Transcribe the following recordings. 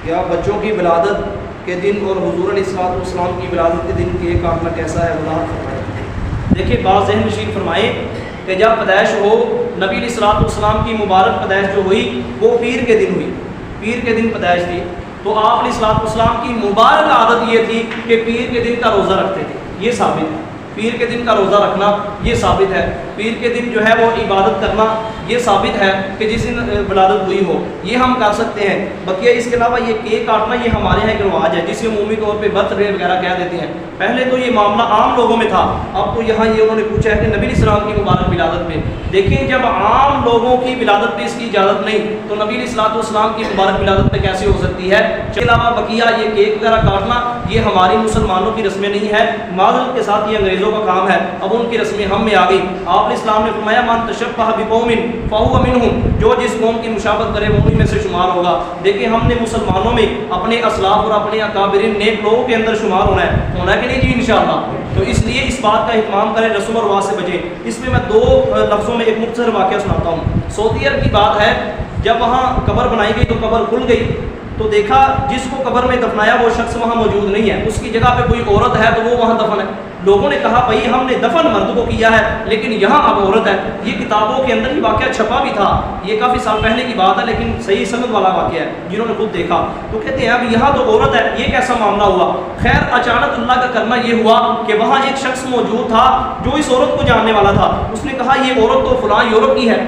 کیا بچوں کی ولادت کے دن اور حضور علیہ السلام کی ولادت کے دن کیک کاٹنا کیسا ہے؟ وضاحت فرمائیں۔ دیکھیے بات ذہن نشین فرمائیں کہ جب پیدائش ہو نبی علیہ السلام کی مبارک پیدائش جو ہوئی وہ پیر کے دن ہوئی، پیر کے دن پیدائش تھی، تو آپ علیہ السلام کی مبارک عادت یہ تھی کہ پیر کے دن کا روزہ رکھتے تھے، یہ ثابت ہے، پیر کے دن کا روزہ رکھنا یہ ثابت ہے، پیر کے دن جو ہے وہ عبادت کرنا یہ ثابت ہے کہ جس دن ولادت ہوئی ہو یہ ہم کر سکتے ہیں۔ بقیہ اس کے علاوہ یہ کیک کاٹنا یہ ہمارے یہاں ایک رواج ہے جسے عمومی طور پہ برتھ ڈے وغیرہ کہہ دیتے ہیں۔ پہلے تو یہ معاملہ عام لوگوں میں تھا، اب تو یہاں یہ انہوں نے پوچھا ہے کہ نبی علیہ السلام کی مبارک ولادت پہ، دیکھیں جب عام لوگوں کی ولادت پہ اس کی اجازت نہیں تو نبی علیہ السلام کی مبارک ولادت پہ کیسے ہو سکتی ہے؟ اس کے علاوہ بقیہ یہ کیک وغیرہ کاٹنا یہ ہماری مسلمانوں کی رسمیں نہیں ہے، معذرت کے ساتھ یہ انگریزوں کا کام ہے، اب ان کی رسمیں ہم میں آ گئی۔ آپ علیہ السلام نے فرمایا من تشبہ بقوم فہو منہم، جو جس قوم کی مشابہت کرے وہ انہی میں سے شمار ہوگا۔ دیکھیں ہم نے مسلمانوں میں اپنے اسلاف اور اپنے اکابرین نیک لوگوں کے اندر شمار ہونا ہے کہ نہیں جی انشاءاللہ؟ تو اس لیے اس بات کا اہتمام کریں، رسم و رواج سے بچیں۔ اس میں 2 لفظوں میں ایک مختصر واقعہ سناتا ہوں۔ سعودی عرب کی بات ہے، جب وہاں قبر بنائی گئی تو قبر کھل گئی تو دیکھا جس کو قبر میں دفنایا وہ شخص وہاں موجود نہیں ہے، اس کی جگہ پہ کوئی عورت ہے تو وہ وہاں دفن ہے۔ لوگوں نے کہا بھائی ہم نے دفن مرد کو کیا ہے لیکن یہاں اب عورت ہے۔ یہ کتابوں کے اندر ہی واقعہ چھپا بھی تھا، یہ کافی سال پہلے کی بات ہے لیکن صحیح سند والا واقعہ ہے، جنہوں نے خود دیکھا تو کہتے ہیں اب یہاں تو عورت ہے، یہ کیسا معاملہ ہوا؟ خیر اچانک اللہ کا کرنا یہ ہوا کہ وہاں ایک شخص موجود تھا جو اس عورت کو جاننے والا تھا۔ اس نے کہا یہ عورت تو فلاں یورپ کی ہے،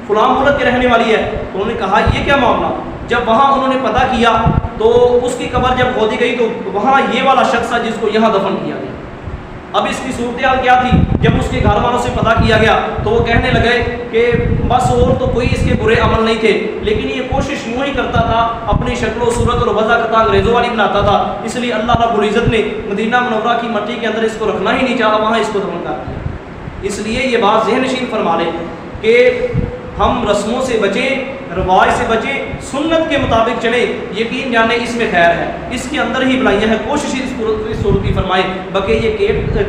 فلاں ملک کے رہنے والی ہے۔ تو انہوں نے کہا یہ کیا معاملہ؟ جب وہاں انہوں نے پتہ کیا تو اس کی قبر جب کھودی گئی تو وہاں یہ والا شخص تھا جس کو یہاں دفن کیا گیا۔ اب اس کی صورتحال کیا تھی؟ جب اس کے گھر والوں سے پتہ کیا گیا تو وہ کہنے لگے کہ بس اور تو کوئی اس کے برے عمل نہیں تھے لیکن یہ کوشش یوں ہی کرتا تھا، اپنی شکل و صورت اور وضع کا انگریزوں والی بناتا تھا، اس لیے اللہ رب العزت نے مدینہ منورہ کی مٹی کے اندر اس کو رکھنا ہی نہیں چاہا، وہاں اس کو دفن کر دیا۔ اس لیے یہ بات ذہن نشین فرما لیں کہ ہم رسموں سے بچیں، رواج سے بچیں، سنت کے مطابق چلیں، یقین جانے اس میں خیر ہے، اس کے اندر ہی بھلائیاں ہیں، کوشش اس صورت کی فرمائیں۔ بلکہ یہ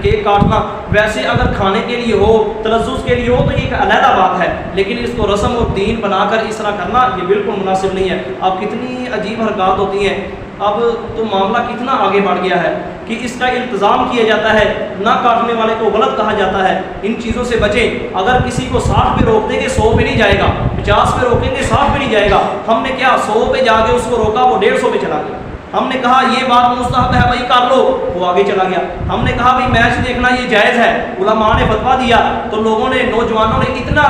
کیک کاٹنا ویسے اگر کھانے کے لیے ہو، تلذذ کے لیے ہو تو یہ ایک علیحدہ بات ہے، لیکن اس کو رسم اور دین بنا کر اس طرح کرنا یہ بالکل مناسب نہیں ہے۔ اب کتنی عجیب حرکات ہوتی ہیں، اب تو معاملہ کتنا آگے بڑھ گیا ہے کہ اس کا التزام کیا جاتا ہے، نہ کاٹنے والے کو غلط کہا جاتا ہے۔ ان چیزوں سے بچیں۔ اگر کسی کو 60 پہ روک دیں گے 100 پہ نہیں جائے گا، 50 پہ روکیں گے 60 پہ نہیں جائے گا۔ ہم نے کیا 100 پہ جا کے اس کو روکا، وہ 150 پہ چلا گیا۔ ہم نے کہا یہ بات مستحب ہے بھائی کر لو، وہ آگے چلا گیا۔ ہم نے کہا بھائی میچ دیکھنا یہ جائز ہے، علماء نے فتویٰ دیا تو لوگوں نے، نوجوانوں نے اتنا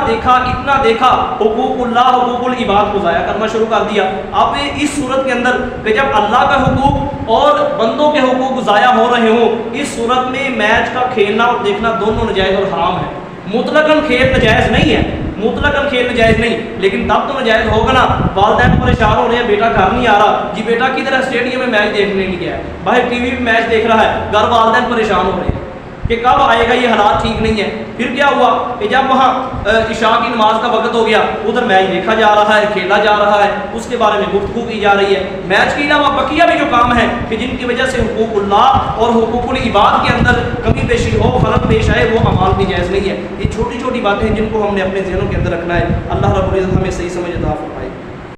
دیکھا حقوق اللہ، حقوق العباد کو ضائع کرنا شروع کر دیا۔ اب اس صورت کے اندر کہ جب اللہ کا حقوق اور بندوں کے حقوق ضائع ہو رہے ہوں، اس صورت میں میچ کا کھیلنا اور دیکھنا دونوں ناجائز اور حرام ہے۔ مطلقاً کھیل ناجائز نہیں ہے، مطلقاً کھیل ناجائز نہیں، لیکن تب تو ناجائز ہوگا نا۔ والدین پریشان ہو رہے ہیں بیٹا گھر نہیں آ رہا، جی بیٹا کدھر ہے؟ اسٹیڈیم میں میچ دیکھنے نہیں گیا ہے، باہر ٹی وی پہ میچ دیکھ رہا ہے، گھر والدین پریشان ہو رہے ہیں کہ کب آئے گا، یہ حالات ٹھیک نہیں ہے۔ پھر کیا ہوا کہ جب وہاں عشاء کی نماز کا وقت ہو گیا، ادھر میچ دیکھا جا رہا ہے، کھیلا جا رہا ہے، اس کے بارے میں گفتگو کی جا رہی ہے۔ میچ کے علاوہ بقیہ بھی جو کام ہے کہ جن کی وجہ سے حقوق اللہ اور حقوق العباد کے اندر کمی بیشی ہو، خلل پیش آئے، وہ اعمال کی جائز نہیں ہے۔ یہ چھوٹی چھوٹی باتیں ہیں جن کو ہم نے اپنے ذہنوں کے اندر رکھنا ہے۔ اللہ رب العزت ہمیں صحیح سمجھ عطا فرمائے۔